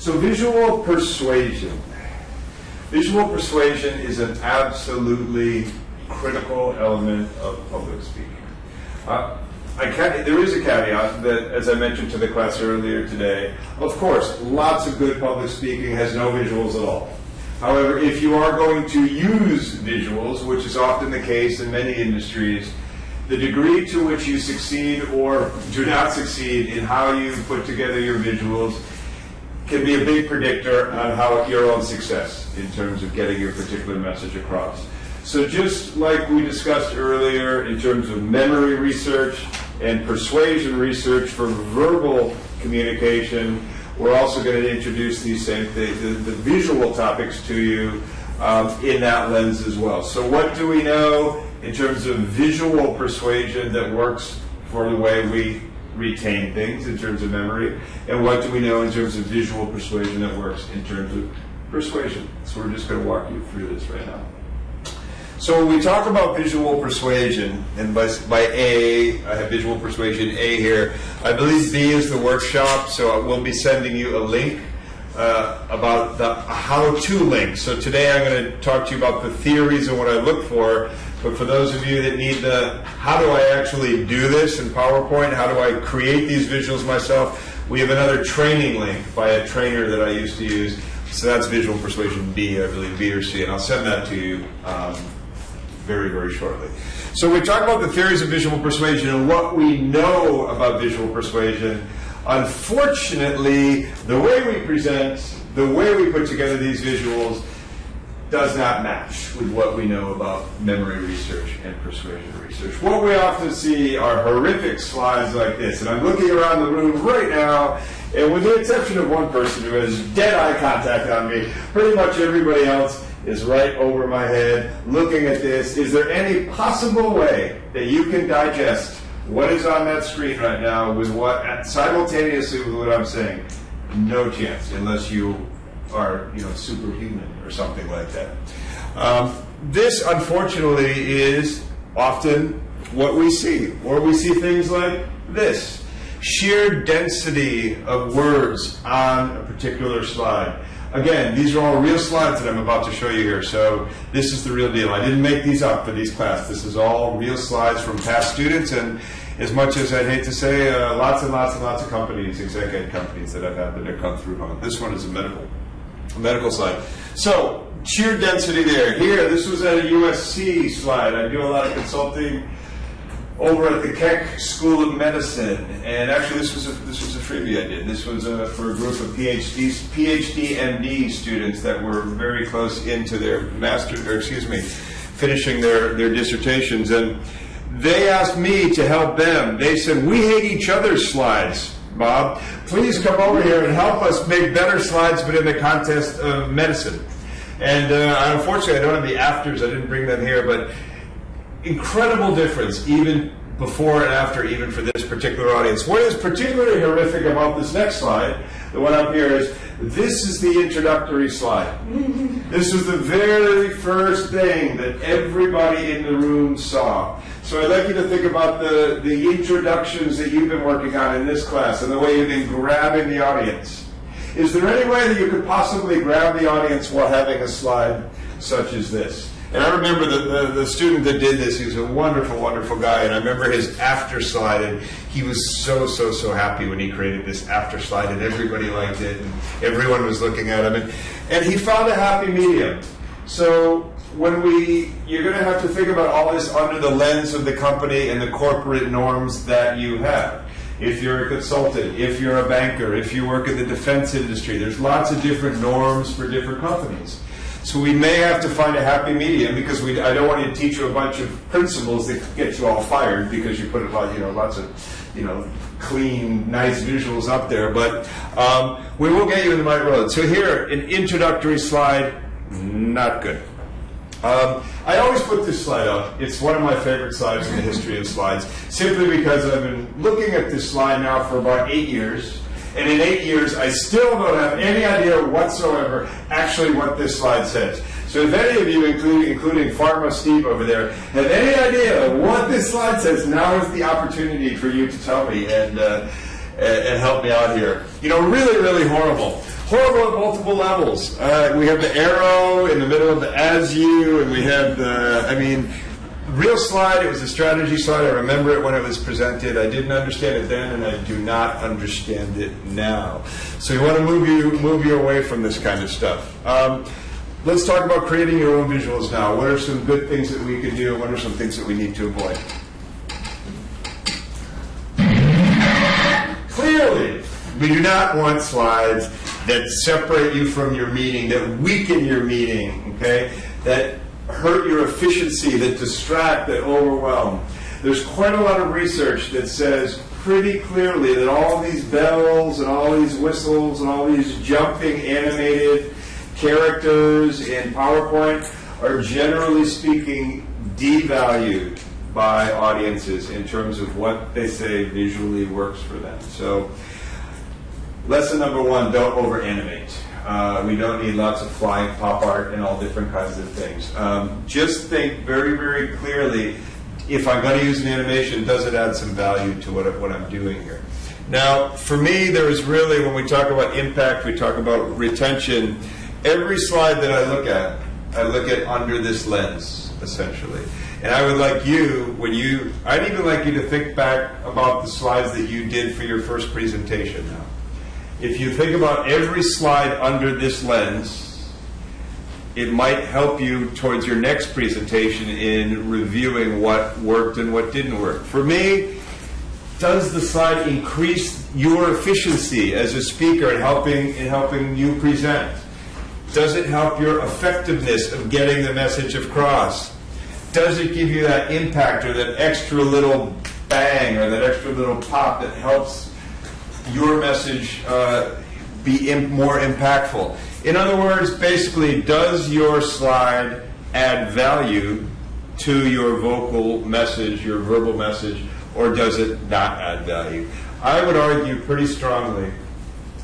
So visual persuasion. Visual persuasion is an absolutely critical element of public speaking. There is a caveat that, as I mentioned to the class earlier today, of course, lots of good public speaking has no visuals at all. However, if you are going to use visuals, which is often the case in many industries, the degree to which you succeed or do not succeed in how you put together your visuals can be a big predictor on how your own success in terms of getting your particular message across. So just like we discussed earlier in terms of memory research and persuasion research for verbal communication, we're also going to introduce these same things, the visual topics to you in that lens as well. So what do we know in terms of visual persuasion that works for the way we retain things in terms of memory, and what do we know in terms of visual persuasion that works in terms of persuasion? So we're just going to walk you through this right now. So when we talk about visual persuasion, and by A, I have visual persuasion A here. I believe B is the workshop, so we'll be sending you a link about the how-to link. So today I'm going to talk to you about the theories and what I look for, but for those of you that need the how do I actually do this in PowerPoint, how do I create these visuals myself, we have another training link by a trainer that I used to use. So that's visual persuasion B, I believe, B or C, and I'll send that to you very, very shortly. So we talk about the theories of visual persuasion and what we know about visual persuasion. Unfortunately, the way we present, the way we put together these visuals does not match with what we know about memory research and persuasion research. What we often see are horrific slides like this, and I'm looking around the room right now, and with the exception of one person who has dead eye contact on me, pretty much everybody else is right over my head looking at this. Is there any possible way that you can digest what is on that screen right now with what simultaneously with what I'm saying? No chance, unless you are, superhuman or something like that. This, unfortunately, is often what we see, or we see things like this: sheer density of words on a particular slide. Again, these are all real slides that I'm about to show you here, so this is the real deal. I didn't make these up for these class. This is all real slides from past students, and as much as I'd hate to say, lots and lots and lots of companies, exec ed companies that I've had that have come through on. This one is a medical slide. So, sheer density there. Here, this was at a USC slide. I do a lot of consulting over at the Keck School of Medicine, and actually this was a freebie I did. This was for a group of PhD MD students that were very close into their finishing their dissertations, and they asked me to help them. They said, "We hate each other's slides, Bob. Please come over here and help us make better slides, but in the context of medicine." And unfortunately, I don't have the afters. I didn't bring them here, but incredible difference, even before and after, even for this particular audience. What is particularly horrific about this next slide, the one up here, is this is the introductory slide. This was the very first thing that everybody in the room saw. So I'd like you to think about the introductions that you've been working on in this class and the way you've been grabbing the audience. Is there any way that you could possibly grab the audience while having a slide such as this? And I remember the student that did this. He was a wonderful, wonderful guy. And I remember his after slide. And he was so, so, so happy when he created this after slide. And everybody liked it. And everyone was looking at him. And he found a happy medium. So you're going to have to think about all this under the lens of the company and the corporate norms that you have. If you're a consultant, if you're a banker, if you work in the defense industry, there's lots of different norms for different companies. So we may have to find a happy medium, because I don't want to teach you a bunch of principles that get you all fired because you put lots of clean, nice visuals up there. But we will get you in the right road. So here, an introductory slide, not good. I always put this slide up. It's one of my favorite slides in the history of slides, simply because I've been looking at this slide now for about 8 years. And in 8 years, I still don't have any idea whatsoever actually what this slide says. So if any of you, including Pharma Steve over there, have any idea what this slide says, now is the opportunity for you to tell me and help me out here. Really, really horrible. horrible at multiple levels. We have the arrow in the middle of the as you, and we have the, I mean, real slide, it was a strategy slide. I remember it when it was presented. I didn't understand it then, and I do not understand it now. So we want to move you away from this kind of stuff. Let's talk about creating your own visuals now. What are some good things that we can do? What are some things that we need to avoid? Clearly, we do not want slides that separate you from your meeting, that weaken your meeting, okay? That hurt your efficiency, that distract, that overwhelm. There's quite a lot of research that says pretty clearly that all these bells and all these whistles and all these jumping animated characters in PowerPoint are generally speaking devalued by audiences in terms of what they say visually works for them. So lesson number one, don't over-animate. We don't need lots of flying pop art and all different kinds of things. Just think very, very clearly, if I'm going to use an animation, does it add some value to what I'm doing here? Now, for me, there is really, when we talk about impact, we talk about retention, every slide that I look at under this lens, essentially. And I would like you, I'd even like you to think back about the slides that you did for your first presentation now. If you think about every slide under this lens, it might help you towards your next presentation in reviewing what worked and what didn't work. For me, does the slide increase your efficiency as a speaker in helping you present? Does it help your effectiveness of getting the message across? Does it give you that impact or that extra little bang or that extra little pop that helps your message be more impactful? In other words, basically, does your slide add value to your vocal message, your verbal message, or does it not add value? I would argue pretty strongly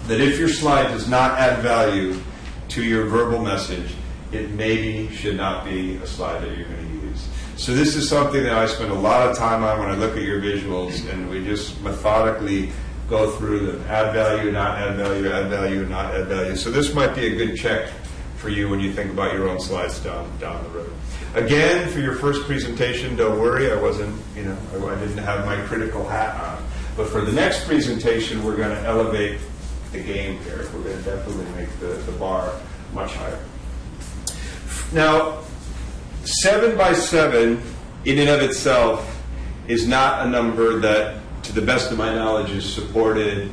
that if your slide does not add value to your verbal message, it maybe should not be a slide that you're going to use. So this is something that I spend a lot of time on when I look at your visuals, and we just methodically go through them. Add value, not add value, add value, not add value. So this might be a good check for you when you think about your own slides down the road. Again, for your first presentation, don't worry, I didn't have my critical hat on. But for the next presentation, we're going to elevate the game here. We're going to definitely make the bar much higher. Now, 7 by 7 in and of itself is not a number that, to the best of my knowledge, is supported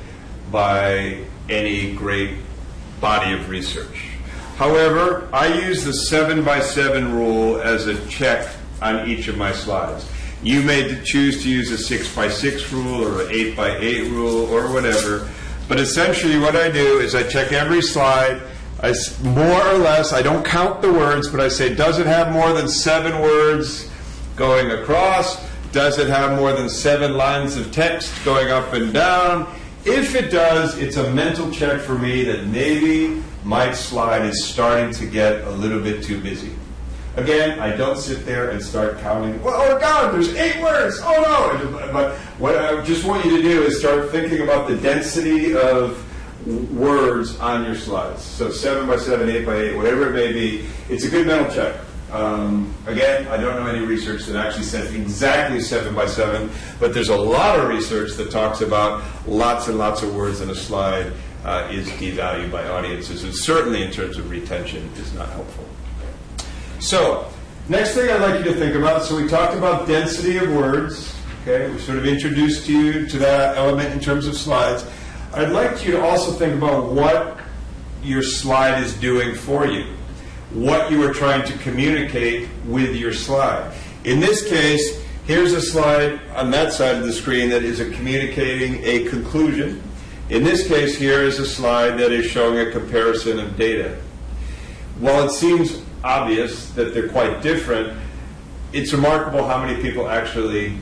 by any great body of research. However, I use the 7 by 7 rule as a check on each of my slides. You may choose to use a 6 by 6 rule or an 8 by 8 rule or whatever, but essentially what I do is I check every slide. More or less, I don't count the words, but I say, does it have more than 7 words going across? Does it have more than 7 lines of text going up and down? If it does, it's a mental check for me that maybe my slide is starting to get a little bit too busy. Again, I don't sit there and start counting, well, oh God, there's 8 words, oh no. But what I just want you to do is start thinking about the density of words on your slides. So 7 by 7, 8 by 8, whatever it may be, it's a good mental check. Again, I don't know any research that actually says exactly 7 by 7, but there's a lot of research that talks about lots and lots of words in a slide is devalued by audiences, and certainly in terms of retention is not helpful. So, next thing I'd like you to think about, so we talked about density of words, okay, we sort of introduced you to that element in terms of slides. I'd like you to also think about what your slide is doing for you, what you are trying to communicate with your slide. In this case, here's a slide on that side of the screen that is communicating a conclusion. In this case, here is a slide that is showing a comparison of data. While it seems obvious that they're quite different, it's remarkable how many people actually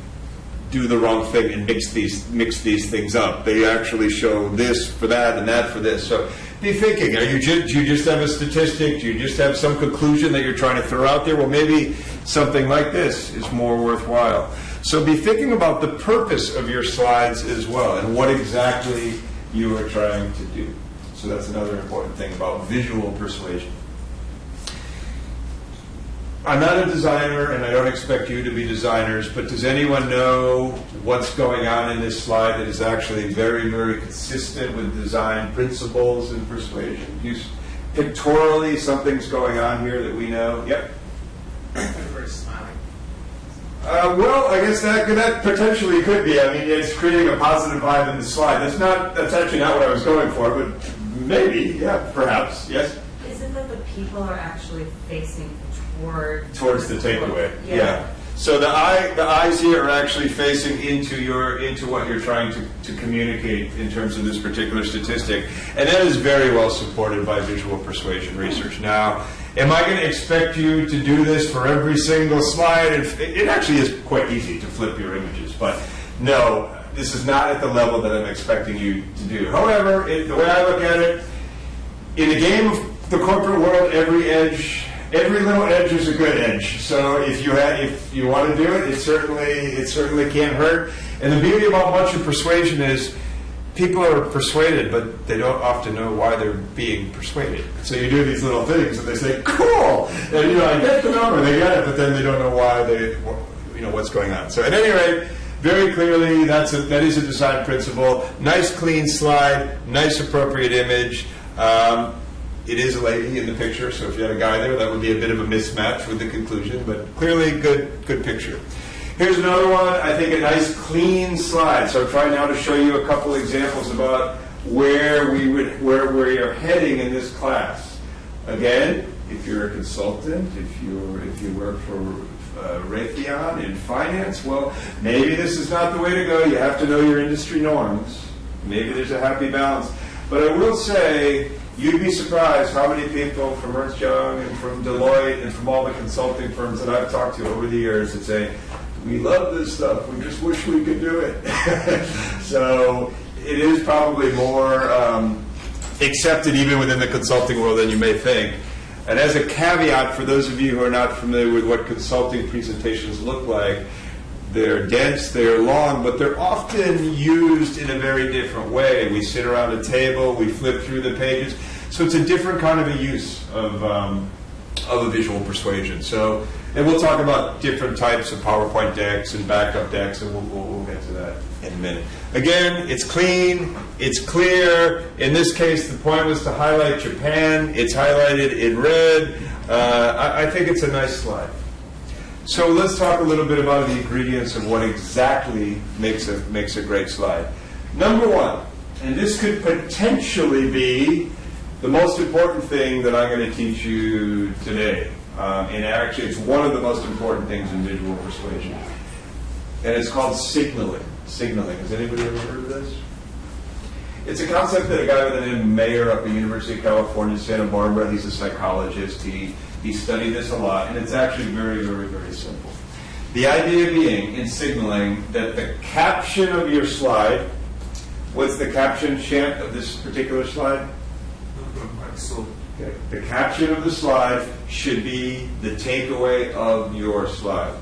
do the wrong thing and mix these things up. They actually show this for that and that for this. So be thinking, do you just have a statistic? Do you just have some conclusion that you're trying to throw out there? Well, maybe something like this is more worthwhile. So be thinking about the purpose of your slides as well and what exactly you are trying to do. So that's another important thing about visual persuasion. I'm not a designer, and I don't expect you to be designers, but does anyone know what's going on in this slide that is actually very, very consistent with design principles and persuasion? Pictorially, something's going on here that we know. Yep. Everybody's smiling. Well, I guess that potentially could be. I mean, it's creating a positive vibe in the slide. That's actually not what I was going for, but maybe, yeah, perhaps. Yes? Is it that the people are actually facing towards the takeaway? Yeah. So the eyes here are actually facing into what you're trying to communicate in terms of this particular statistic, and that is very well supported by visual persuasion research. Now, am I going to expect you to do this for every single slide? It actually is quite easy to flip your images, but no, this is not at the level that I'm expecting you to do. However, the way I look at it, in a game of the corporate world, every little edge is a good edge. So if you want to do it, it certainly can't hurt. And the beauty about much of persuasion is people are persuaded, but they don't often know why they're being persuaded. So you do these little things, and they say, "Cool," and I get the number, they get it, but then they don't know why what's going on. So at any rate, very clearly, that is a design principle. Nice, clean slide, nice, appropriate image. It is a lady in the picture, so if you had a guy there, that would be a bit of a mismatch with the conclusion, but clearly good picture. Here's another one, I think a nice clean slide. So I'm trying now to show you a couple examples about where we are heading in this class. Again, if you're a consultant, if you work for Raytheon in finance, well, maybe this is not the way to go. You have to know your industry norms. Maybe there's a happy balance. But I will say, you'd be surprised how many people from Ernst Young and from Deloitte and from all the consulting firms that I've talked to over the years that say, "We love this stuff, we just wish we could do it." So it is probably more accepted even within the consulting world than you may think. And as a caveat, for those of you who are not familiar with what consulting presentations look like, they're dense, they're long, but they're often used in a very different way. We sit around a table, we flip through the pages. So it's a different kind of a use of a visual persuasion. So, and we'll talk about different types of PowerPoint decks and backup decks, and we'll get to that in a minute. Again, it's clean, it's clear. In this case, the point was to highlight Japan. It's highlighted in red. I think it's a nice slide. So let's talk a little bit about the ingredients of what exactly makes a great slide. Number one, and this could potentially be the most important thing that I'm going to teach you today. And actually, it's one of the most important things in visual persuasion. And it's called signaling. Signaling. Has anybody ever heard of this? It's a concept that a guy by the name of Mayer up at the University of California, Santa Barbara, he's a psychologist. He studied this a lot, and it's actually very, very, very simple. The idea being, in signaling, that the caption of your slide, what's the caption, Shant, of this particular slide? Okay. The caption of the slide should be the takeaway of your slide.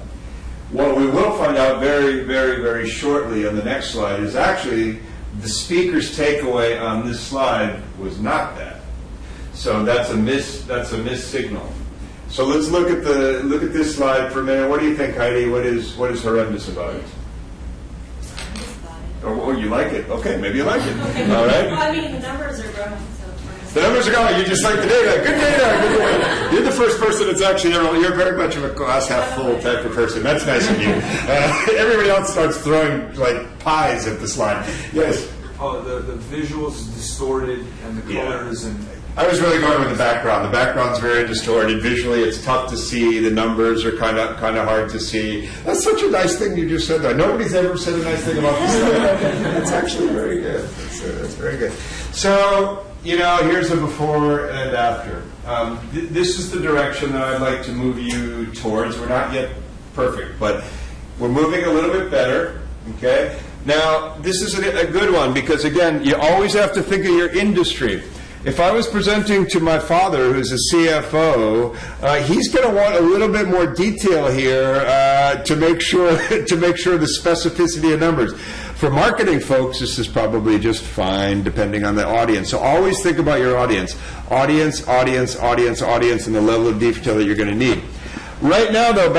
What we will find out very, very, very shortly on the next slide is actually the speaker's takeaway on this slide was not that. So that's a miss signal. So let's look at this slide for a minute. What do you think, Heidi? What is horrendous about it? Oh, you like it? Okay, maybe you like it. All right. Well, I mean, the numbers are growing. The numbers are going. You just like the data. Good data. Good data. You're the first person that's actually ever. You're very much of a glass half full type of person. That's nice of you. Everybody else starts throwing like pies at the slide. Yes. Oh, the visuals is distorted and the colors and. I was really going with the background. The background's very distorted. Visually, it's tough to see. The numbers are kind of hard to see. That's such a nice thing you just said there. Nobody's ever said a nice thing about this. That's actually very good. That's very good. So, here's a before and after. This is the direction that I'd like to move you towards. We're not yet perfect, but we're moving a little bit better. Okay? Now, this is a good one because, again, you always have to think of your industry. If I was presenting to my father, who's a CFO, he's going to want a little bit more detail here to make sure the specificity of numbers. For marketing folks, this is probably just fine, depending on the audience. So always think about your audience. Audience, audience, audience, audience, and the level of detail that you're going to need. Right now, though,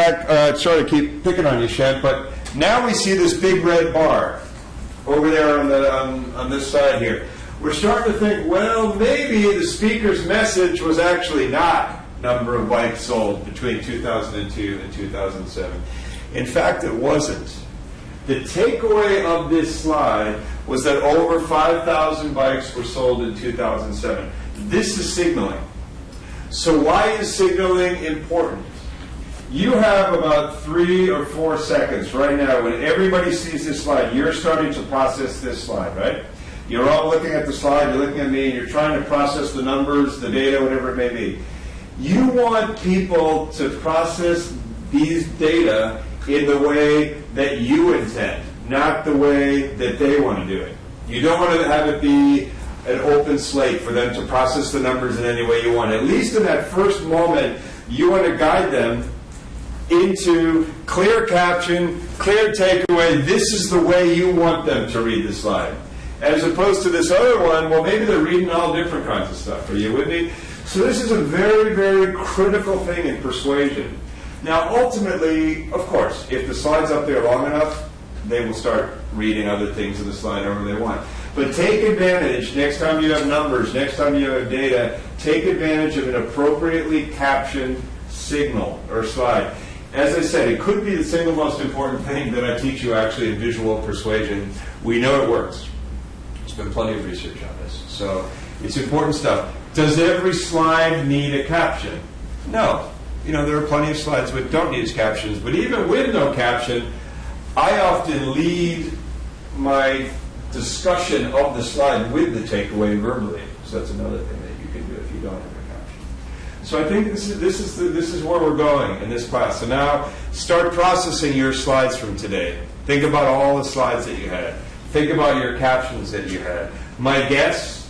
sorry to keep picking on you, Shant, but now we see this big red bar over there on this side here. We're starting to think, well, maybe the speaker's message was actually not number of bikes sold between 2002 and 2007. In fact, it wasn't. The takeaway of this slide was that over 5,000 bikes were sold in 2007. This is signaling. So why is signaling important? You have about 3 or 4 seconds right now when everybody sees this slide. You're starting to process this slide, right? You're all looking at the slide, you're looking at me, and you're trying to process the numbers, the data, whatever it may be. You want people to process these data in the way that you intend, not the way that they want to do it. You don't want to have it be an open slate for them to process the numbers in any way you want. At least in that first moment, you want to guide them into clear caption, clear takeaway. This is the way you want them to read the slide. As opposed to this other one, well, maybe they're reading all different kinds of stuff. Are you with me? So this is a very, very critical thing in persuasion. Now, ultimately, of course, if the slide's up there long enough, they will start reading other things in the slide however they want. But take advantage, next time you have numbers, next time you have data, take advantage of an appropriately captioned signal or slide. As I said, it could be the single most important thing that I teach you actually in visual persuasion. We know it works. There's been plenty of research on this. So it's important stuff. Does every slide need a caption? No. You know, there are plenty of slides that don't need captions, but even with no caption, I often lead my discussion of the slide with the takeaway verbally. So that's another thing that you can do if you don't have a caption. So I think this is where we're going in this class. So now start processing your slides from today. Think about all the slides that you had. Think about your captions that you had. My guess,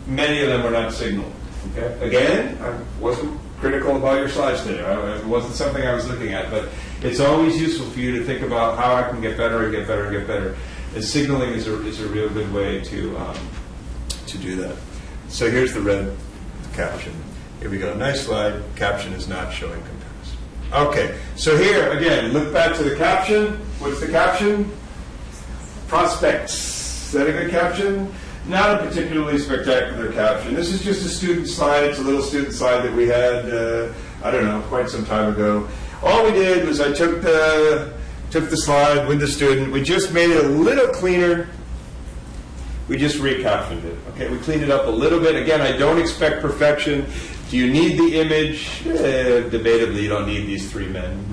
many of them were not signaled. Okay? Again, I wasn't critical about your slides today. It wasn't something I was looking at, but it's always useful for you to think about how I can get better and get better and get better. And signaling is a real good way to do that. So here's the red caption. Here we go. Nice slide. Caption is not showing comparison. Okay. So here again, look back to the caption. What's the caption? Prospects. Is that a good caption? Not a particularly spectacular caption. This is just a student slide. It's a little student slide that we had, I don't know, quite some time ago. All we did was I took the slide with the student. We just made it a little cleaner. We just recaptioned it. Okay, we cleaned it up a little bit. Again, I don't expect perfection. Do you need the image? Debatably, you don't need these 3 men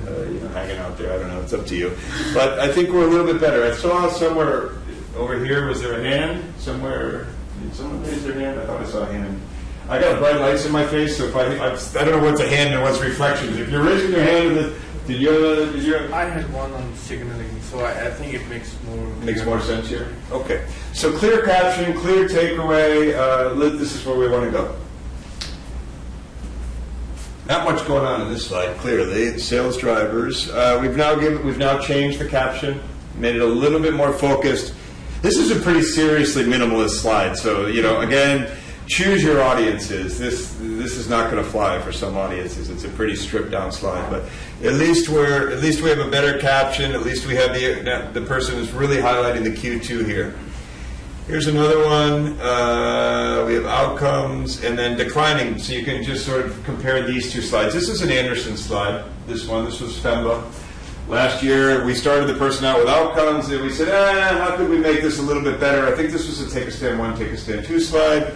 hanging out there. I don't know. It's up to you. But I think we're a little bit better. I saw somewhere over here, was there a hand somewhere? Did someone raise their hand? I thought I saw a hand. I got bright lights in my face, so if I don't know what's a hand and what's reflections. If you're raising your hand, did you? I had one on signaling, so I think it makes more sense here. Okay, so clear caption, clear takeaway. This is where we want to go. Not much going on in this slide. Clearly, sales drivers. We've now changed the caption, made it a little bit more focused. This is a pretty seriously minimalist slide, so again, choose your audiences. This is not going to fly for some audiences. It's a pretty stripped down slide, but at least we have a better caption. At least we have the person who's really highlighting the Q2 here. Here's another one. We have outcomes and then declining, so you can just sort of compare these 2 slides. This is an Anderson slide. This was FEMBA. Last year, we started the person out with outcomes, and we said, how could we make this a little bit better? I think this was a take a stand 1, take a stand 2 slide.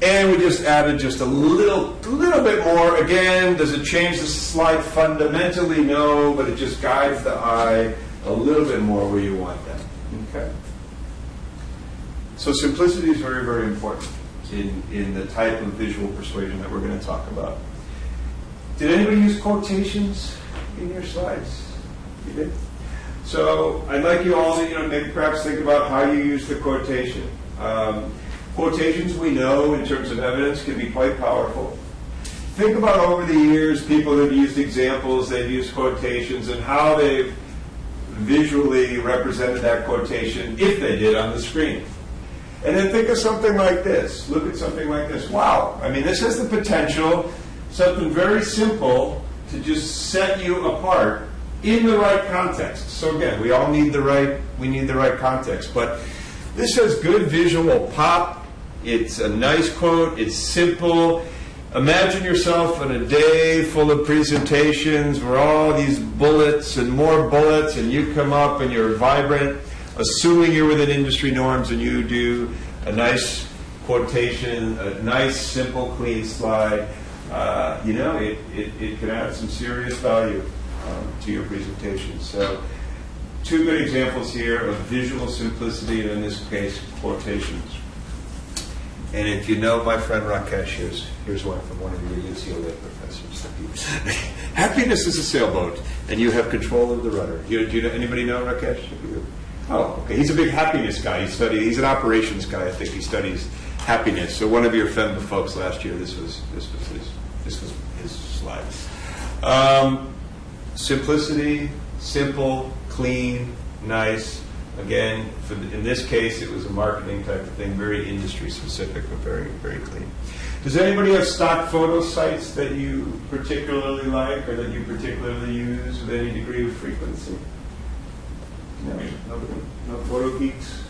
And we just added just a little bit more. Again, does it change the slide fundamentally? No, but it just guides the eye a little bit more where you want them. Okay. So simplicity is very, very important in the type of visual persuasion that we're going to talk about. Did anybody use quotations in your slides? You did? So I'd like you all to, maybe perhaps think about how you use the quotation. Quotations, we know, in terms of evidence, can be quite powerful. Think about over the years, people have used examples, they've used quotations, and how they've visually represented that quotation, if they did, on the screen. And then think of something like this. Look at something like this. Wow. I mean, this has the potential, something very simple, to just set you apart in the right context. So again, we all need the right context. But this has good visual pop. It's a nice quote. It's simple. Imagine yourself in a day full of presentations where all these bullets and more bullets, and you come up and you're vibrant, assuming you're within industry norms, and you do a nice quotation, a nice, simple, clean slide. It can add some serious value to your presentation. So, two good examples here of visual simplicity, and in this case, quotations. And if you know my friend Rakesh, here's one from one of your UCLA professors. Happiness is a sailboat, and you have control of the rudder. Do you know, anybody know Rakesh? Oh, okay. He's a big happiness guy. He's an operations guy. I think he studies happiness. So one of your FEMBA folks last year, this was his slide. Simplicity, simple, clean, nice. Again, in this case, it was a marketing type of thing, very industry specific, but very, very clean. Does anybody have stock photo sites that you particularly like or that you particularly use with any degree of frequency? No, no photo geeks?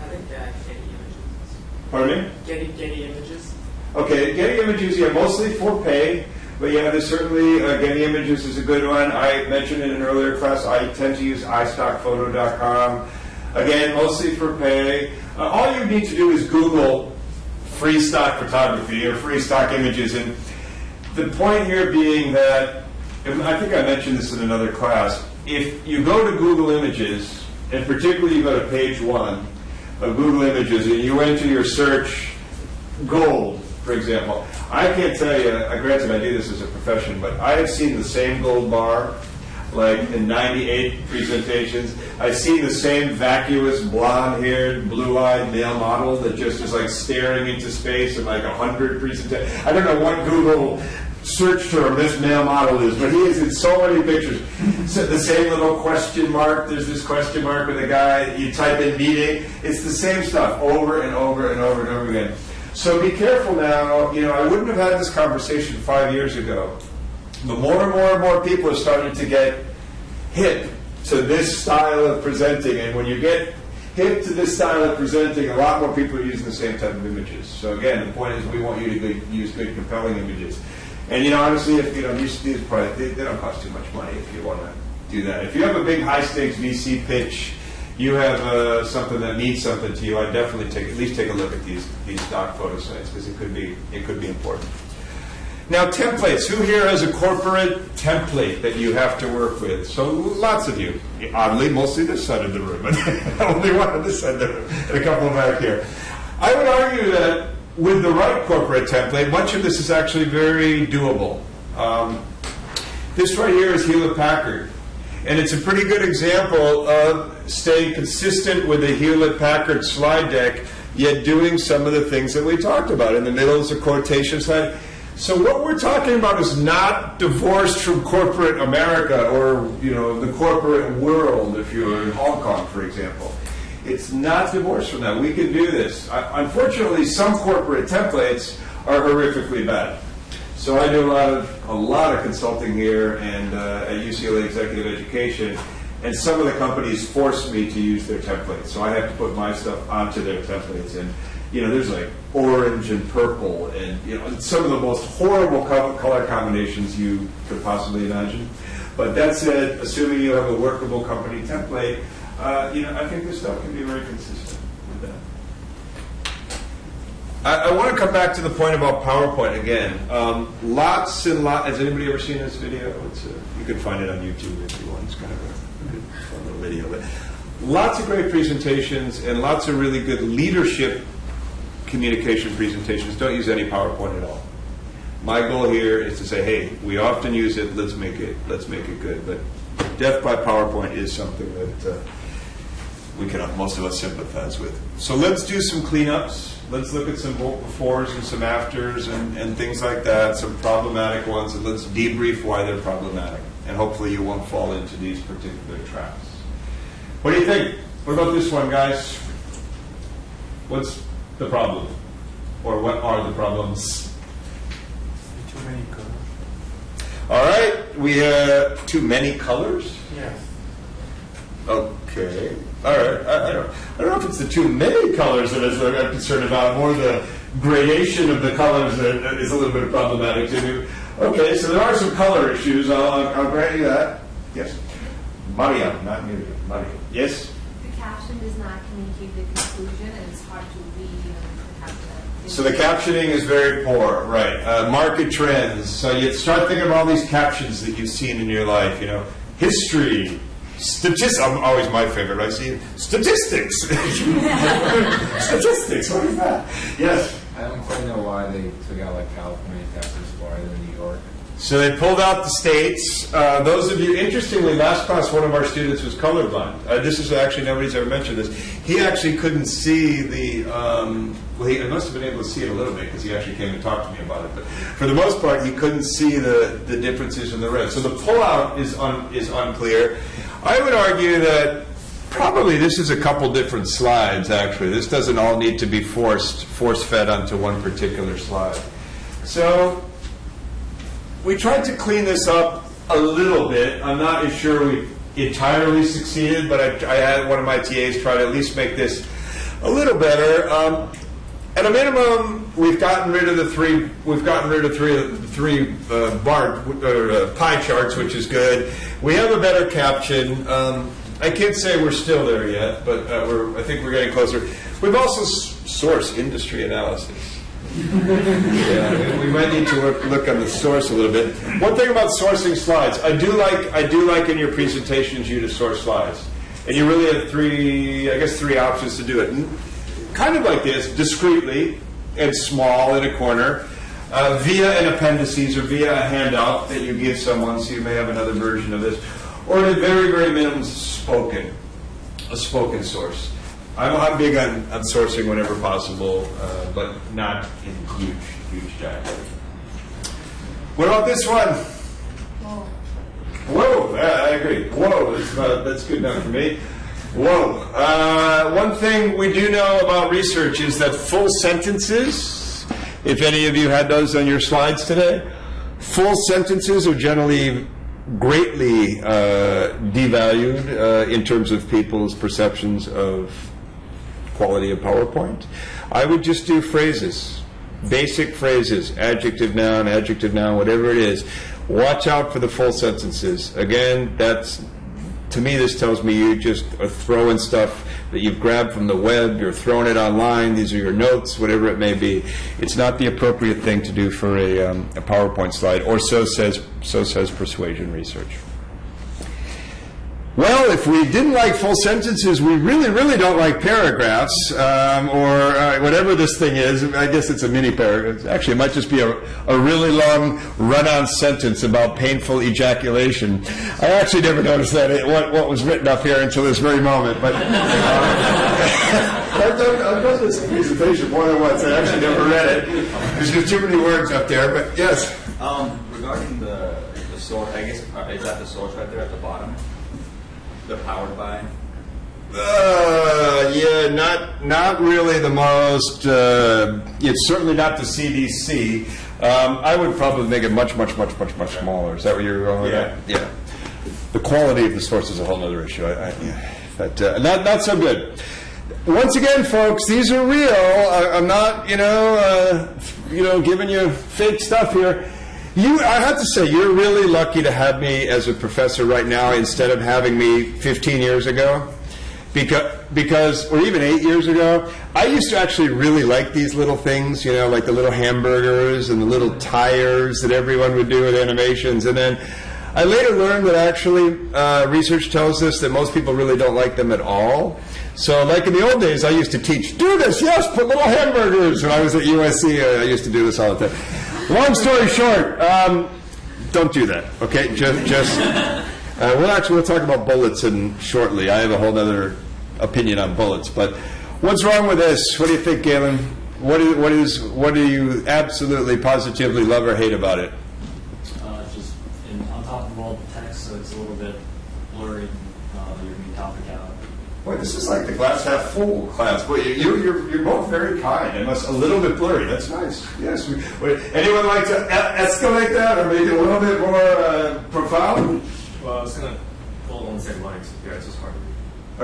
I think Getty Images. Pardon me? Getty Images. Okay, Getty Images, yeah, mostly for pay. But yeah, there's certainly Getty Images is a good one. I mentioned in an earlier class, I tend to use iStockPhoto.com. Again, mostly for pay. All you need to do is Google free stock photography or free stock images. And the point here being that, and I think I mentioned this in another class, if you go to Google Images, and particularly you go to page 1 of Google Images, and you enter your search gold, for example, I can't tell you, granted I do this as a profession, but I have seen the same gold bar like in 98 presentations. I've seen the same vacuous, blonde-haired, blue-eyed male model that just is like staring into space in like 100 presentations. I don't know what Google search term this male model is, but he is in so many pictures. So the same little question mark, there's this question mark with a guy, you type in meeting, it's the same stuff over and over and over and over again. So be careful now. You know, I wouldn't have had this conversation 5 years ago. But more and more and more people are starting to get hip to this style of presenting. And when you get hip to this style of presenting, a lot more people are using the same type of images. So again, the point is we want you to use good, compelling images. And you know, honestly, if you know, these probably they don't cost too much money if you want to do that. If you have a big high-stakes VC pitch, you have something that means something to you, I'd definitely at least take a look at these stock photo sites, because it could be important. Now, templates. Who here has a corporate template that you have to work with? So lots of you. Oddly, mostly this side of the room, but only one on this side of the room, and a couple back here. I would argue that with the right corporate template, much of this is actually very doable. This right here is Hewlett-Packard. And it's a pretty good example of staying consistent with the Hewlett-Packard slide deck, yet doing some of the things that we talked about. In the middle is a quotation slide. So what we're talking about is not divorced from corporate America or, you know, the corporate world, if you're in Hong Kong, for example. It's not divorced from that. We can do this. Unfortunately, some corporate templates are horrifically bad. So I do a lot of consulting here and at UCLA Executive Education, and some of the companies force me to use their templates. So I have to put my stuff onto their templates, and you know, there's like orange and purple, and you know, some of the most horrible color combinations you could possibly imagine. But that said, assuming you have a workable company template, you know, I think this stuff can be very consistent with that. I want to come back to the point about PowerPoint again. Lots and lots. Has anybody ever seen this video? You can find it on YouTube if you want. It's kind of a good, fun little video. But lots of great presentations and lots of really good leadership communication presentations. Don't use any PowerPoint at all. My goal here is to say, hey, we often use it. Let's make it good. But death by PowerPoint is something that most of us sympathize with. So let's do some cleanups. Let's look at some befores and some afters and things like that, some problematic ones, and let's debrief why they're problematic. And hopefully you won't fall into these particular traps. What do you think? What about this one, guys? What's the problem? Or what are the problems? Too many colors. All right, we have too many colors. Yeah. Okay. All right. I don't know if it's the too many colors that I'm concerned about. More the gradation of the colors that is a little bit problematic to me. Okay, so there are some color issues. I'll grant you that. Yes. Maria, not Miriam. Maria. Yes. The caption does not communicate the conclusion, and it's hard to read the caption. So the captioning is very poor, right? Market trends. So you start thinking of all these captions that you've seen in your life. You know, history. Statistics. Always my favorite. I see statistics. Statistics. What is that? Yes. I don't quite know why they took out like California, Texas, Florida, and New York. So they pulled out the states. Those of you, interestingly, last class one of our students was colorblind. This is actually, nobody's ever mentioned this. He actually couldn't see the, well, he must have been able to see it a little bit because he actually came and talked to me about it. But for the most part, he couldn't see the differences in the red. So the pullout is unclear. I would argue that probably this is a couple different slides, actually. This doesn't all need to be force-fed onto one particular slide. So we tried to clean this up a little bit. I'm not sure we entirely succeeded, but I had one of my TAs try to at least make this a little better. At a minimum, we've gotten rid of the three. We've gotten rid of three pie charts, which is good. We have a better caption. I can't say we're still there yet, but I think we're getting closer. We've also sourced industry analysis. Yeah, we might need to look on the source a little bit. One thing about sourcing slides, I do like in your presentations you to source slides, and you really have three options to do it. Kind of like this, discreetly and small in a corner, via an appendices or via a handout that you give someone, so you may have another version of this, or at a very, very minimum a spoken source. I'm big on sourcing whenever possible, but not in huge giant. What about this one? Whoa, I agree. Whoa, that's good enough for me. Whoa. One thing we do know about research is that full sentences, if any of you had those on your slides today, full sentences are generally greatly devalued in terms of people's perceptions of quality of PowerPoint. I would just do phrases, basic phrases, adjective, noun, whatever it is. Watch out for the full sentences. Again, to me, this tells me you just are throwing stuff that you've grabbed from the web, you're throwing it online, these are your notes, whatever it may be. It's not the appropriate thing to do for a PowerPoint slide, or so says Persuasion research. Well, if we didn't like full sentences, we really, really don't like paragraphs, or whatever this thing is. I guess it's a mini paragraph. Actually, it might just be a really long run-on sentence about painful ejaculation. I actually never noticed that, what was written up here until this very moment. But I've done this presentation more than once. I actually never read it. There's just too many words up there, but yes. Regarding the source, I guess, is that the source right there at the bottom? The powered by? Yeah, not really the most. It's certainly not the CDC. I would probably make it much smaller. Is that what you're going with? Yeah. The quality of the source is a whole other issue. But not so good. Once again, folks, these are real. I'm not, giving you fake stuff here. I have to say, you're really lucky to have me as a professor right now instead of having me 15 years ago. Because, or even 8 years ago, I used to actually really like these little things, like the little hamburgers and the little tires that everyone would do with animations. And then I later learned that actually research tells us that most people really don't like them at all. So like in the old days, I used to teach, do this, yes, put little hamburgers. When I was at USC, I used to do this all the time. Long story short, don't do that, okay? We'll talk about bullets shortly. I have a whole other opinion on bullets. But what's wrong with this? What do you think, Galen? What do you absolutely, positively love or hate about it? It's just on top of all the text, so it's a little bit blurry. You're reading topic out. Boy, this is like the glass half full class. Boy, you're both very kind. It must a little bit blurry. That's nice. Yes. Anyone like to escalate that or make it a little bit more profound? Well, I was going to pull on the same lines. Yeah, it's just hard to read.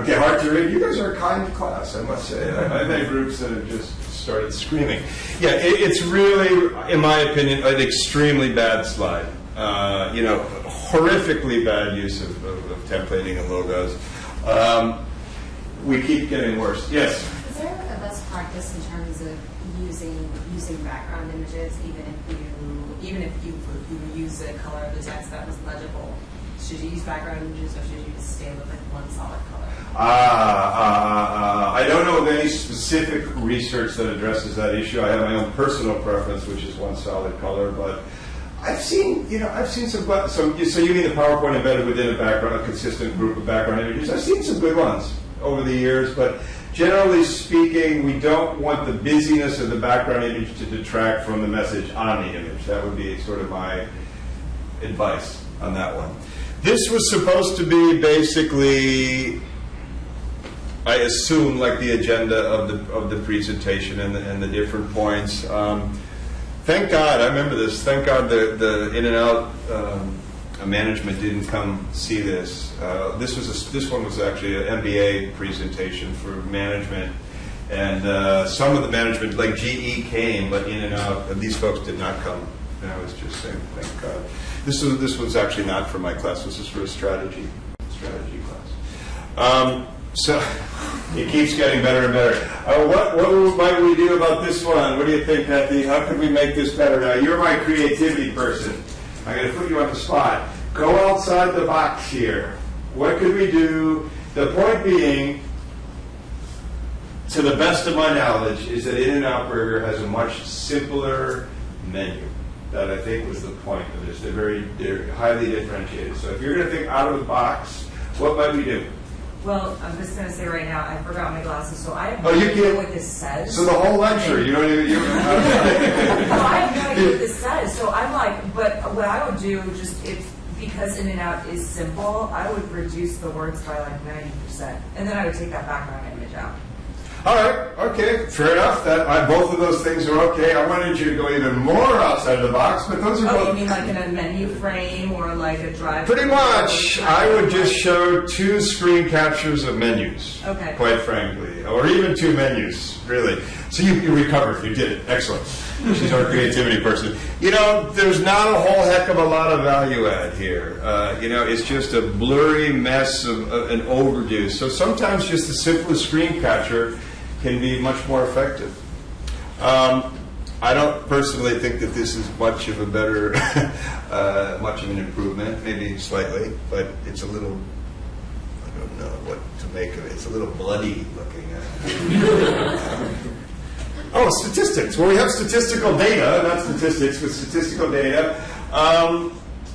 Okay, hard to read. You guys are a kind class, I must say. I've had groups that have just started screaming. Yeah, it's really, in my opinion, an extremely bad slide. Horrifically bad use of templating and logos. We keep getting worse. Yes? Is there a best practice in terms of using background images, even if you use the color of the text that was legible? Should you use background images or should you just stay with like one solid color? I don't know of any specific research that addresses that issue. I have my own personal preference, which is one solid color, but I've seen some. So you mean the PowerPoint embedded within a background, a consistent group of background images? I've seen some good ones over the years, but generally speaking, we don't want the busyness of the background image to detract from the message on the image. That would be sort of my advice on that one. This was supposed to be basically, I assume, like the agenda of the presentation and the different points. Thank God, I remember this. Thank God the In and Out management didn't come see this. This one was actually an MBA presentation for management, and some of the management, like GE, came, but In and Out, these folks did not come. And I was just saying, thank God. This was actually not for my class. This is for a strategy class. So it keeps getting better and better. What might we do about this one? What do you think, Kathy? How could we make this better? Now, you're my creativity person. I'm going to put you on the spot. Go outside the box here. What could we do? The point being, to the best of my knowledge, is that In-N-Out Burger has a much simpler menu. That I think was the point of this. They're highly differentiated. So if you're going to think out of the box, what might we do? Well, I'm just going to say right now, I forgot my glasses, so I have no idea what this says. So the whole lecture, you don't even... No, I have no idea what this says. So I'm like, but what I would do, because In-N-Out is simple, I would reduce the words by like 90%. And then I would take that background image out. All right, okay, fair enough. Both of those things are okay. I wanted you to go even more outside of the box, but those are both... you mean like in a menu frame or like a drive? Pretty much. I would just show 2 screen captures of menus, okay, quite frankly, or even 2 menus, really. So you recovered. You did it. Excellent. She's our creativity person. There's not a whole heck of a lot of value add here. It's just a blurry mess of an overdue. So sometimes just the simplest screen capture can be much more effective. I don't personally think that this is much of a better, much of an improvement, maybe slightly, but it's a little, I don't know what to make of it. It's a little bloody looking. Oh, statistics. Well, we have statistical data, not statistics, but statistical data.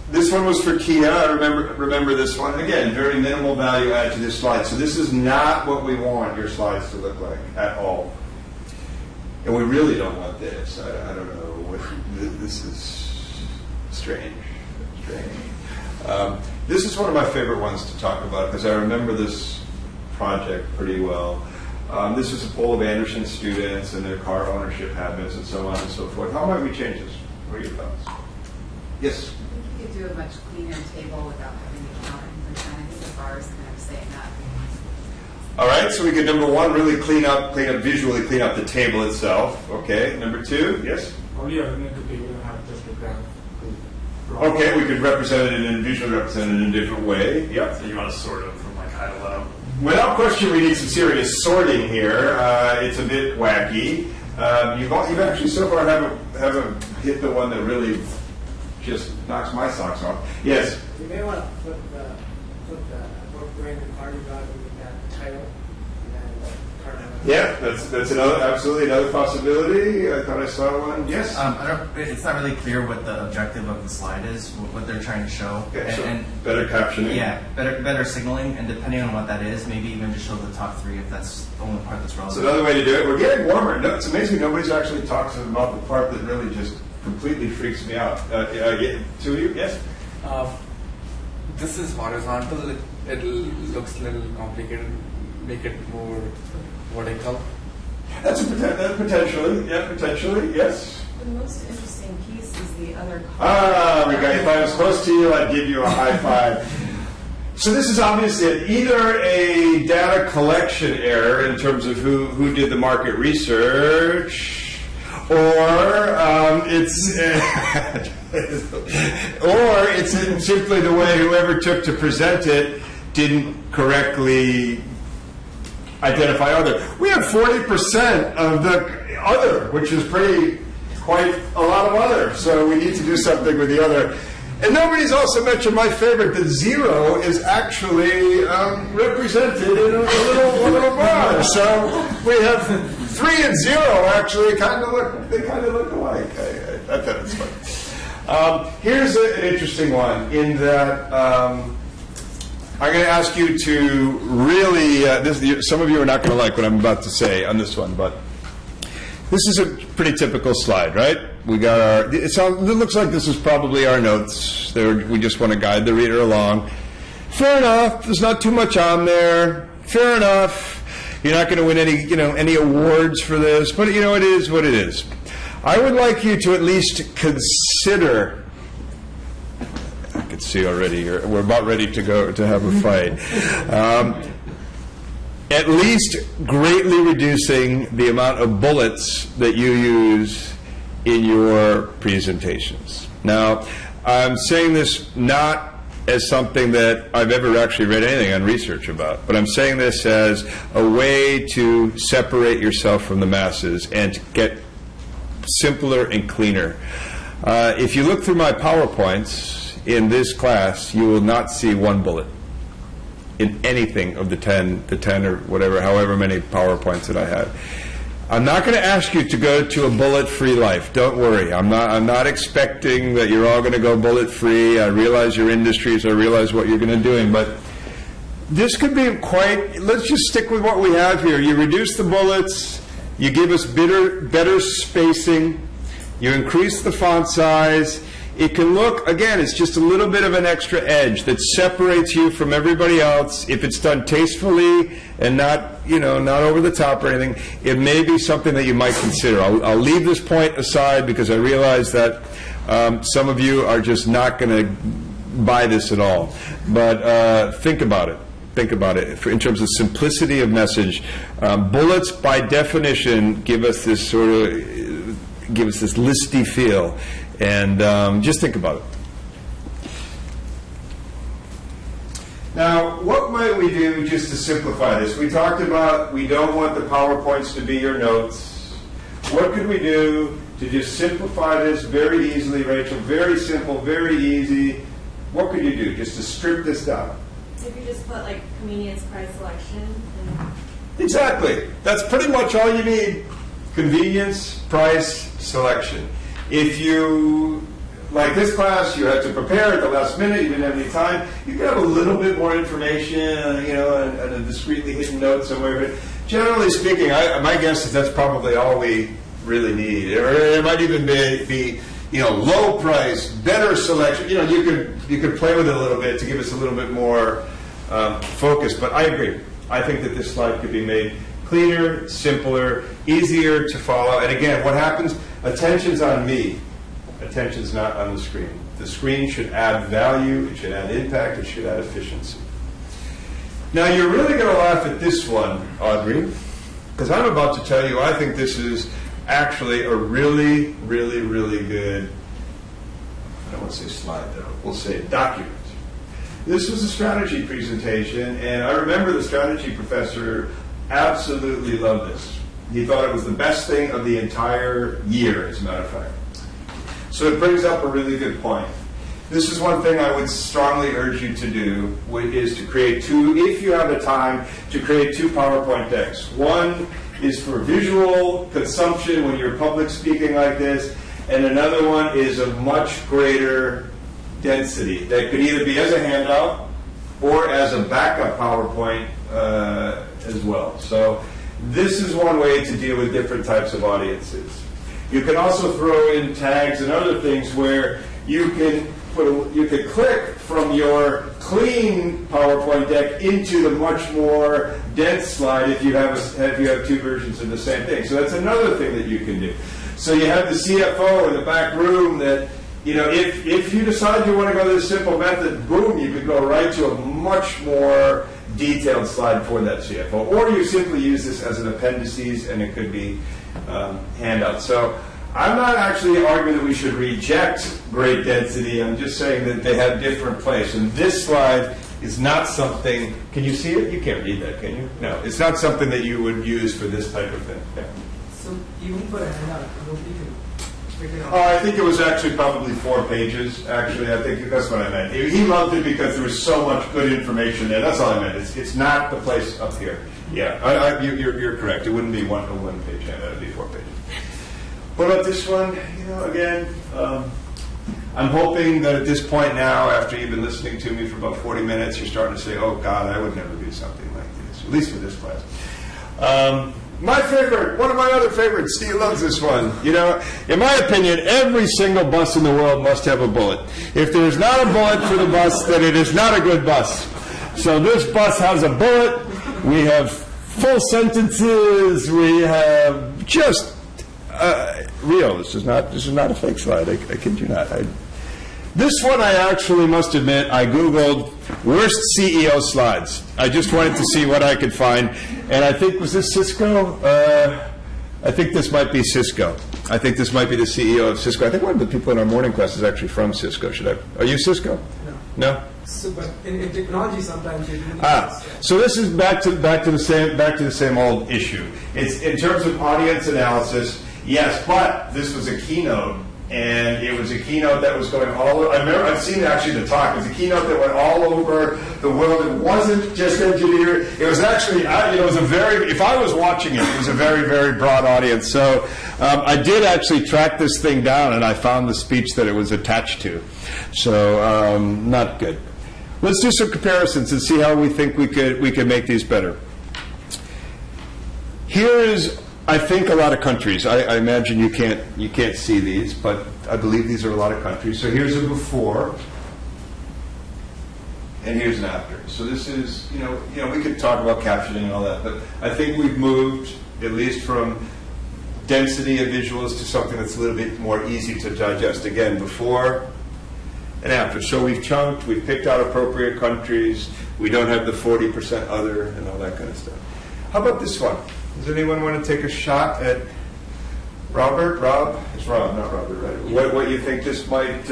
This one was for Kia. I remember this one. Again, very minimal value add to this slide. So this is not what we want your slides to look like at all. And we really don't want this. I don't know. This is strange. This is one of my favorite ones to talk about because I remember this project pretty well. This is a poll of Anderson students and their car ownership habits and so on and so forth. How might we change this? What are your thoughts? Yes? You could do a much cleaner table without having to count and I think the bar is kind of saying that. All right, so we could, number 1, really visually clean up the table itself. Okay, number 2, yes? Only eliminate the table and have just a graph. Okay, we could represent it visually represent it in a different way. Yep. So you want to sort them from like high to low. Without question, we need some serious sorting here. It's a bit wacky. You've actually so far haven't hit the one that really just knocks my socks off. Yes? You may want to put work during the car you drive with that title. And then car number. Yeah, that's absolutely another possibility. I thought I saw one. Yes? It's not really clear what the objective of the slide is, what they're trying to show. Okay, and better captioning. Yeah, better signaling, and depending on what that is, maybe even just show the top 3 if that's the only part that's relevant. So another way to do it. We're getting warmer. No, it's amazing nobody's actually talks about the part that really just completely freaks me out. 2 of you? Yes? This is horizontal. It looks a little complicated. make it more vertical. That's potentially, yes. The most interesting piece is the other If I was close to you, I'd give you a high five. So this is obviously either a data collection error in terms of who did the market research, or it's simply the way whoever took to present it didn't correctly identify other. We have 40% of the other, which is quite a lot of other. So we need to do something with the other. And nobody's also mentioned my favorite, that zero is actually represented in a little bar. So we have 3 and 0 actually kind of look alike. I thought it's fun. Here's an interesting one in that I'm going to ask you to really, some of you are not going to like what I'm about to say on this one, but this is a pretty typical slide, right? We got it looks like this is probably our notes. We just want to guide the reader along. Fair enough. There's not too much on there. Fair enough. You're not going to win any awards for this, but it is what it is. I would like you to at least consider. I can see already we're about ready to have a fight. At least greatly reducing the amount of bullets that you use in your presentations. Now, I'm saying this not as something that I've ever actually read anything on research about, but I'm saying this as a way to separate yourself from the masses and to get simpler and cleaner. If you look through my PowerPoints in this class, you will not see one bullet in anything of the 10 or whatever, however many PowerPoints that I had. I'm not going to ask you to go to a bullet-free life. Don't worry. I'm not expecting that you're all going to go bullet-free. I realize your industries. I realize what you're going to be doing. But this could be let's just stick with what we have here. You reduce the bullets. You give us better spacing. You increase the font size. It can look, again, it's just a little bit of an extra edge that separates you from everybody else. If it's done tastefully and not over the top or anything, it may be something that you might consider. I'll leave this point aside because I realize that some of you are just not going to buy this at all. But think about it. Think about it. In terms of simplicity of message, bullets by definition give us this listy feel. And just think about it. Now, what might we do just to simplify this? We talked about we don't want the PowerPoints to be your notes. What could we do to just simplify this very easily, Rachel? Very simple, very easy. What could you do just to strip this down? If you just put like convenience, price, selection. Exactly. That's pretty much all you need. Convenience, price, selection. If you, like this class, you had to prepare at the last minute, you didn't have any time, you could have a little bit more information, and a discreetly hidden note somewhere. But generally speaking, my guess is that's probably all we really need. Or it might even be low price, better selection. You could play with it a little bit to give us a little bit more focus. But I agree. I think that this slide could be made cleaner, simpler, easier to follow. And again, what happens? Attention's on me. Attention's not on the screen. The screen should add value, it should add impact, it should add efficiency. Now, you're really going to laugh at this one, Audrey, because I'm about to tell you I think this is actually a really, really, really good, I don't want to say slide though, we'll say document. This was a strategy presentation, and I remember the strategy professor absolutely loved this. He thought it was the best thing of the entire year, as a matter of fact. So it brings up a really good point. This is one thing I would strongly urge you to do, is to create if you have the time, to create 2 PowerPoint decks. One is for visual consumption when you're public speaking like this, and another one is of much greater density that could either be as a handout or as a backup PowerPoint as well. So this is one way to deal with different types of audiences. You can also throw in tags and other things where you can you could click from your clean PowerPoint deck into the much more dense slide if you have two versions of the same thing. So that's another thing that you can do. So you have the CFO in the back room that, if you decide you want to go to the simple method, boom, you could go right to a much more detailed slide for that CFO. Or you simply use this as an appendices, and it could be handouts. So I'm not actually arguing that we should reject great density. I'm just saying that they have different place. And this slide is not something, can you see it? You can't read that, can you? No, it's not something that you would use for this type of thing. Yeah. So even for a handout, nobody can figure it out. Oh, I think it was actually probably 4 pages. Actually, I think that's what I meant. He loved it because there was so much good information there. That's all I meant. It's not the place up here. Yeah, you're correct. It wouldn't be a one-page handout. It would be 4 pages. What about this one? Again, I'm hoping that at this point now, after you've been listening to me for about 40 minutes, you're starting to say, oh, God, I would never do something like this, at least for this class. My favorite, one of my other favorites, Steve loves this one. In my opinion, every single bus in the world must have a bullet. If there's not a bullet for the bus, then it is not a good bus. So this bus has a bullet. We have full sentences. We have just real. This is not a fake slide. I kid you not. This one, I actually must admit, I Googled worst CEO slides. I just wanted to see what I could find. And I think, was this Cisco? I think this might be Cisco. I think this might be the CEO of Cisco. I think one of the people in our morning class is actually from Cisco. Are you Cisco? No. No? So, but in technology, sometimes you do. So this is back to the same old issue. It's in terms of audience analysis. Yes, but this was a keynote. And it was a keynote that was going all over. I remember, I've seen actually the talk. It was a keynote that went all over the world. It wasn't just engineering. It was actually, it was if I was watching it, it was a very, very broad audience. So I did actually track this thing down, and I found the speech that it was attached to. So not good. Let's do some comparisons and see how we think we could make these better. Here is, I think, a lot of countries. I imagine you can't see these, but I believe these are a lot of countries. So here's a before, and here's an after. So this is, we could talk about captioning and all that, but I think we've moved at least from density of visuals to something that's a little bit more easy to digest. Again, before and after. So we've chunked, we've picked out appropriate countries. We don't have the 40% other and all that kind of stuff. How about this one? Does anyone want to take a shot at Robert? Rob? It's Rob, not Robert, right? What you think this might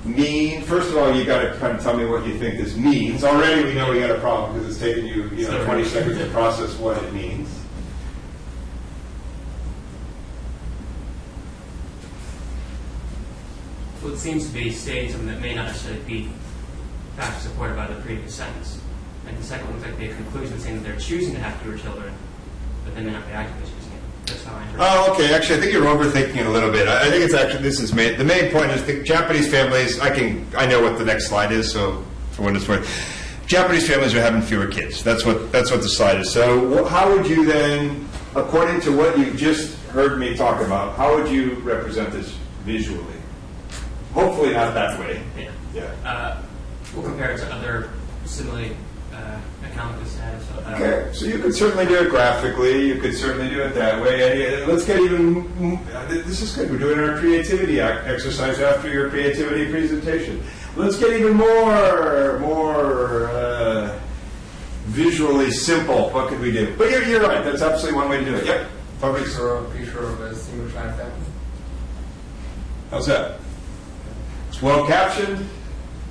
mean? First of all, you got to kind of tell me what you think this means. Already we know we got a problem because it's taken you 20 seconds to process what it means. Well, it seems to be stating something that may not necessarily be factually supported by the previous sentence. Like the second one looks like the conclusion saying that they're choosing to have fewer children, but they may not be actively choosing it. That's how I interpret it. Oh, okay. Actually, I think you're overthinking it a little bit. I think it's actually, the main point is the Japanese families, I know what the next slide is, so for what it's worth. Japanese families are having fewer kids. That's what the slide is. So how would you then, according to what you just heard me talk about, how would you represent this visually? Hopefully not that way. Yeah. We'll compare it to other similarly economic status. Okay, so you could certainly do it graphically. You could certainly do it that way. And let's get even. This is good. We're doing our creativity exercise after your creativity presentation. Let's get even more visually simple. What could we do? But you're right. That's absolutely one way to do it. Yep. Picture of a single child family. How's that? It's well captioned.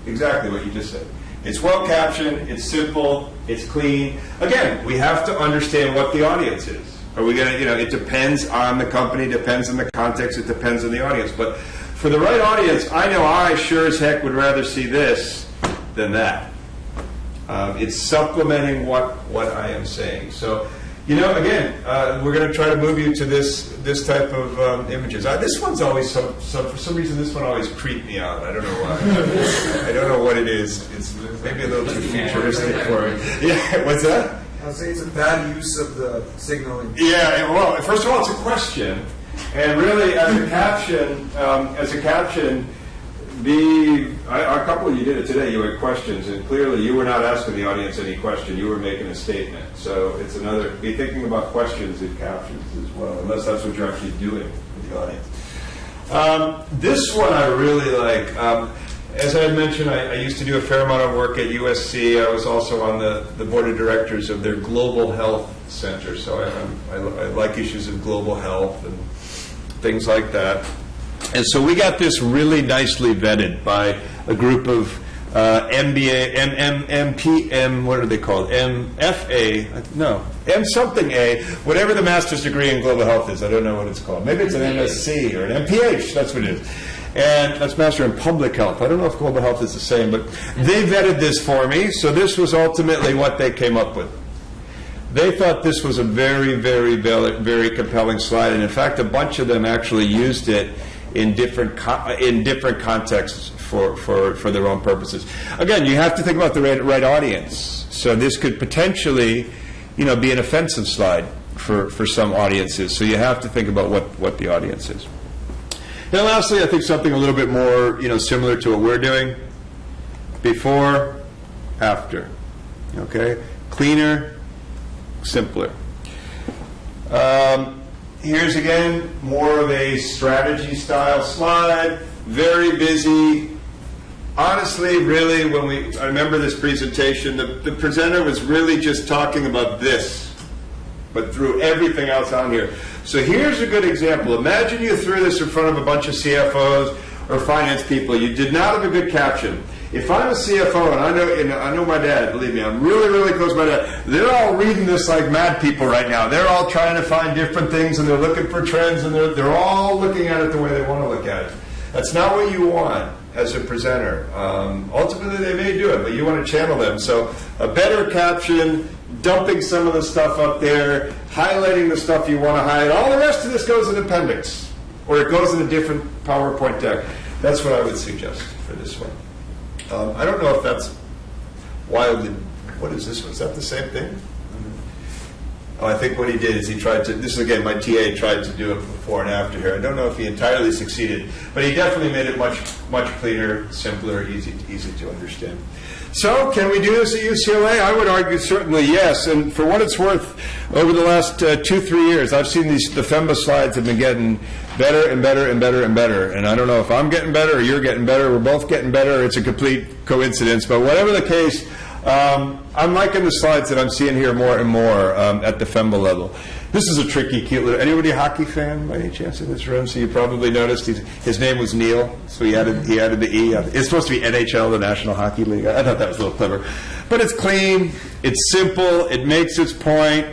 Exactly what you just said. It's well captioned, it's simple, it's clean. Again, we have to understand what the audience is. Are we going to, it depends on the company, depends on the context, it depends on the audience. But for the right audience, I know I sure as heck would rather see this than that. It's supplementing what I am saying. So, again, we're going to try to move you to this type of images. This one's always for some reason this one always creeped me out. I don't know why. I don't know what it is. It's maybe a little too futuristic for it. Yeah, what's that? I'll say it's a bad use of the signaling. Yeah. Well, first of all, it's a question, and really, as a caption, A couple of you did it today. You had questions, and clearly you were not asking the audience any question. You were making a statement. So it's another. Be thinking about questions in captions as well, unless that's what you're actually doing with the audience. This one I really like. As I mentioned, I used to do a fair amount of work at USC. I was also on the board of directors of their Global Health Center. So I like issues of global health and things like that. And so we got this really nicely vetted by a group of MBA, what are they called? MFA, no, M something A, whatever the master's degree in global health is. I don't know what it's called. Maybe it's an MSc or an MPH, that's what it is. And that's master in public health. I don't know if global health is the same, but they vetted this for me, so this was ultimately what they came up with. They thought this was a very, very, very compelling slide, and in fact, a bunch of them actually used it in different contexts for their own purposes. Again, you have to think about the right audience. So this could potentially, be an offensive slide for some audiences. So you have to think about what the audience is. And lastly, I think something a little bit more, similar to what we're doing. Before, after. Okay? Cleaner, simpler. Here's again more of a strategy style slide. Very busy. Honestly, really, I remember this presentation, the presenter was really just talking about this, but threw everything else on here. So here's a good example. Imagine you threw this in front of a bunch of CFOs or finance people. You did not have a good caption. If I'm a CFO, and I know my dad, believe me, I'm really, really close to my dad, they're all reading this like mad people right now. They're all trying to find different things, and they're looking for trends, and they're all looking at it the way they want to look at it. That's not what you want as a presenter. Ultimately, they may do it, but you want to channel them. So a better caption, dumping some of the stuff up there, highlighting the stuff you want to highlight. All the rest of this goes in appendix, or it goes in a different PowerPoint deck. That's what I would suggest for this one. I don't know if that's wildly. What is this one? Is that the same thing? Oh, I think what he did is he tried to. This is again my TA tried to do it before and after here. I don't know if he entirely succeeded, but he definitely made it much cleaner, simpler, easy to understand. So, can we do this at UCLA? I would argue certainly yes. And for what it's worth, over the last 2-3 years, I've seen the FEMBA slides have been getting better and better and better and better. And I don't know if I'm getting better or you're getting better. We're both getting better. It's a complete coincidence. But whatever the case, I'm liking the slides that I'm seeing here more and more at the FEMBA level. This is a tricky, cute little. Anybody a hockey fan by any chance in this room? So you probably noticed his name was Neil, so he added the E. It's supposed to be NHL, the National Hockey League. I thought that was a little clever, but it's clean, it's simple, it makes its point.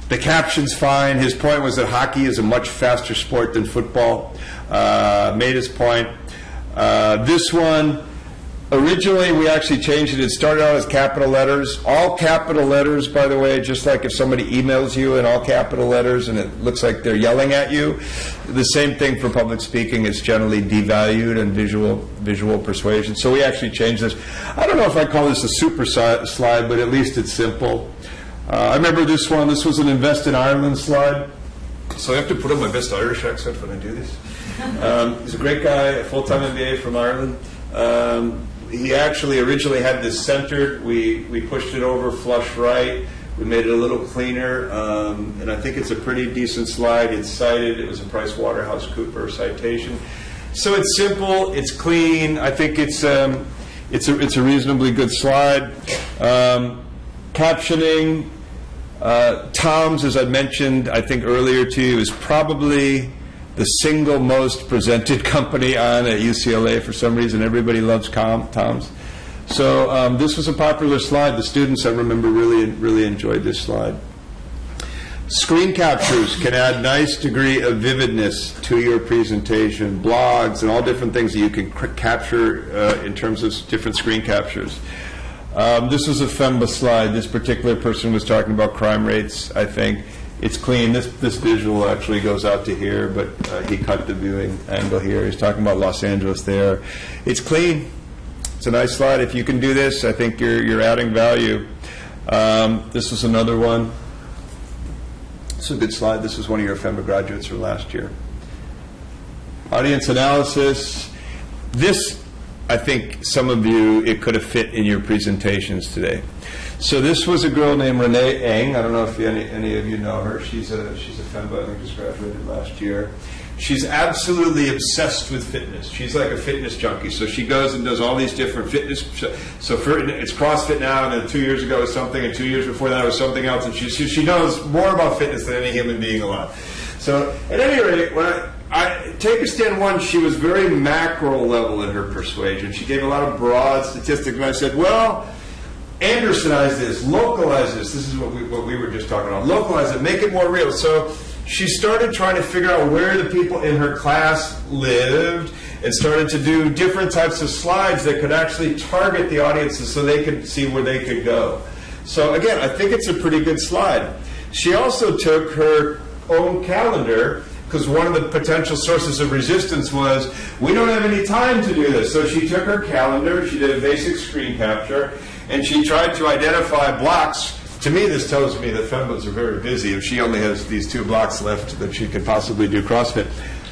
The caption's fine. His point was that hockey is a much faster sport than football. Made his point. This one. Originally, we actually changed it. It started out as capital letters. All capital letters, by the way, just like if somebody emails you in all capital letters and it looks like they're yelling at you. The same thing for public speaking. It's generally devalued and visual persuasion. So we actually changed this. I don't know if I call this a super slide, but at least it's simple. I remember this one. This was an Invest in Ireland slide. So I have to put on my best Irish accent when I do this. He's a great guy, a full-time MBA from Ireland. He actually originally had this centered. We pushed it over flush right. We made it a little cleaner, and I think it's a pretty decent slide. It's cited. It was a PricewaterhouseCoopers citation. So it's simple. It's clean. I think it's a reasonably good slide. Captioning. Tom's, as I mentioned, I think earlier to you, is probably the single most presented company on at UCLA. For some reason, everybody loves Tom's. So this was a popular slide. The students, I remember, really enjoyed this slide. Screen captures can add nice degree of vividness to your presentation. Blogs and all different things that you can capture in terms of different screen captures. This was a FEMBA slide. This particular person was talking about crime rates, I think. It's clean. This visual actually goes out to here, but he cut the viewing angle here. He's talking about Los Angeles there. It's clean. It's a nice slide. If you can do this, I think you're adding value. This is another one. This is a good slide. This is one of your FEMBA graduates from last year. Audience analysis. This I think some of you, it could have fit in your presentations today. So this was a girl named Renee Eng. I don't know if any of you know her. She's a femba, I think just graduated last year. She's absolutely obsessed with fitness. She's like a fitness junkie. So she goes and does all these different fitness. So it's CrossFit now, and then 2 years ago it was something, and 2 years before that it was something else. And she knows more about fitness than any human being alive. So at any rate, when I take a stand one, she was very macro level in her persuasion. She gave a lot of broad statistics, and I said, well, Andersonize this, localize this. This is what we were just talking about. Localize it, make it more real. So she started trying to figure out where the people in her class lived and started to do different types of slides that could actually target the audiences so they could see where they could go. So again, I think it's a pretty good slide. She also took her own calendar, because one of the potential sources of resistance was, we don't have any time to do this. So she took her calendar, she did a basic screen capture, and she tried to identify blocks. To me, this tells me that fembas are very busy if she only has these 2 blocks left that she could possibly do CrossFit.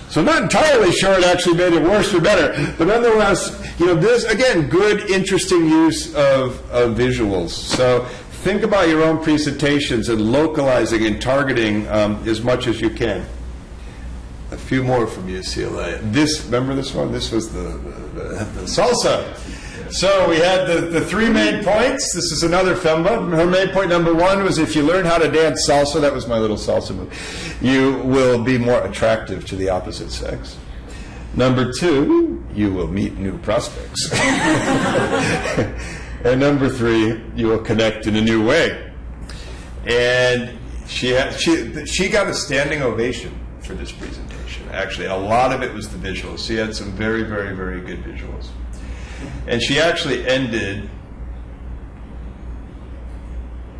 So I'm not entirely sure it actually made it worse or better. But nonetheless, this, again, good, interesting use of visuals. So think about your own presentations and localizing and targeting as much as you can. A few more from UCLA. Remember this one? This was the salsa. So we had the 3 main points. This is another femba. Her main point number 1 was, if you learn how to dance salsa, that was my little salsa move, you will be more attractive to the opposite sex. Number 2, you will meet new prospects. And number 3, you will connect in a new way. And she got a standing ovation for this presentation. Actually, a lot of it was the visuals. She had some very, very, very good visuals. And she actually ended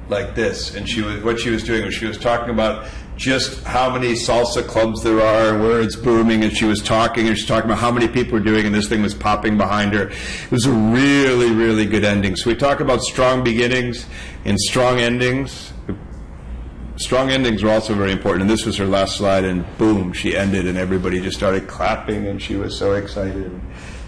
like this. And what she was doing was she was talking about just how many salsa clubs there are and where it's booming. And she was talking about how many people were doing, and this thing was popping behind her. It was a really, really good ending. So we talk about strong beginnings and strong endings. Strong endings were also very important, and this was her last slide, and boom, she ended, and everybody just started clapping, and she was so excited.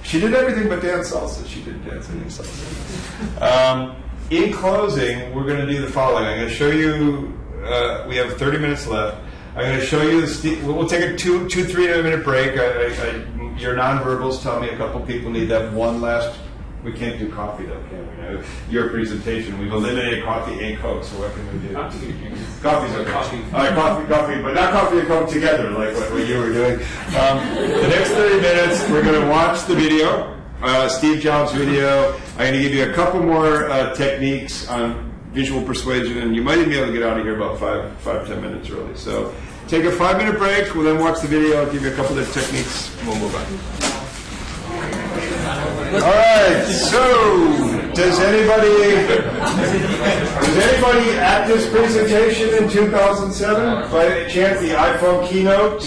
She did everything but dance salsa. She did dance and salsa. In closing, we're going to do the following. I'm going to show you, we have 30 minutes left. I'm going to show you, we'll take a 2-3 minute break. Your nonverbals tell me a couple people need that one last. We can't do coffee though, can we? Your presentation, we've eliminated coffee and Coke, so what can we do? Coffee's okay. Coffee. All right, coffee, but not coffee and Coke together, like what you were doing. The next 30 minutes, we're going to watch the video, Steve Jobs' video. I'm going to give you a couple more techniques on visual persuasion, and you might even be able to get out of here about 5-10 minutes early. So take a 5-minute break, we'll then watch the video, I'll give you a couple of techniques, and we'll move on. All right, so does anybody at this presentation in 2007, by any chance, the iPhone keynote?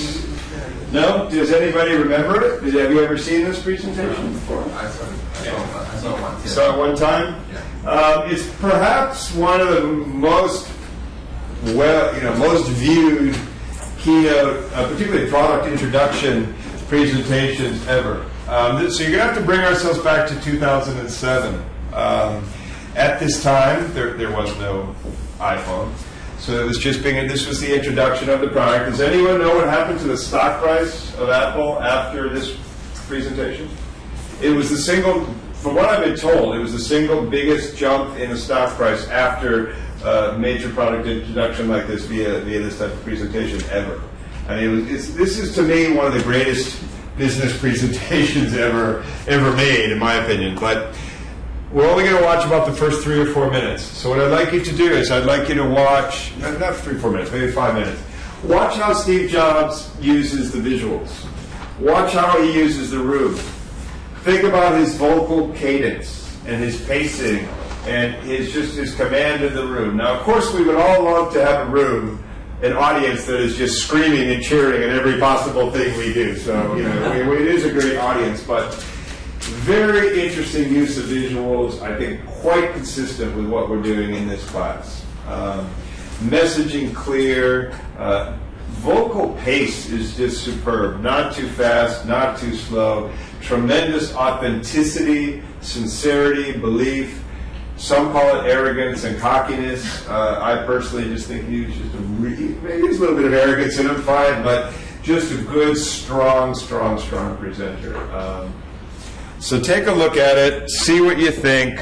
No? Does anybody remember it? Have you ever seen this presentation before? I saw it once. Saw it one time? Yeah. It's perhaps one of the most viewed keynote, particularly product introduction presentations ever. So you're going to have to bring ourselves back to 2007. At this time, there was no iPhone. So it was just this was the introduction of the product. Does anyone know what happened to the stock price of Apple after this presentation? It was from what I've been told, it was the single biggest jump in the stock price after a major product introduction like this via this type of presentation ever. I mean, this is to me one of the greatest business presentations ever made, in my opinion. But we're only going to watch about the first 3 or 4 minutes. So what I'd like you to do is I'd like you to watch, not 3 or 4 minutes, maybe 5 minutes. Watch how Steve Jobs uses the visuals. Watch how he uses the room. Think about his vocal cadence and his pacing and his command of the room. Now, of course, we would all love to have an audience that is just screaming and cheering at every possible thing we do. So, it is a great audience, but very interesting use of visuals, I think quite consistent with what we're doing in this class. Messaging clear, vocal pace is just superb, not too fast, not too slow, tremendous authenticity, sincerity, belief. Some call it arrogance and cockiness. I personally just think he was just maybe there's a little bit of arrogance in him, fine, but just a good, strong presenter. So take a look at it, see what you think.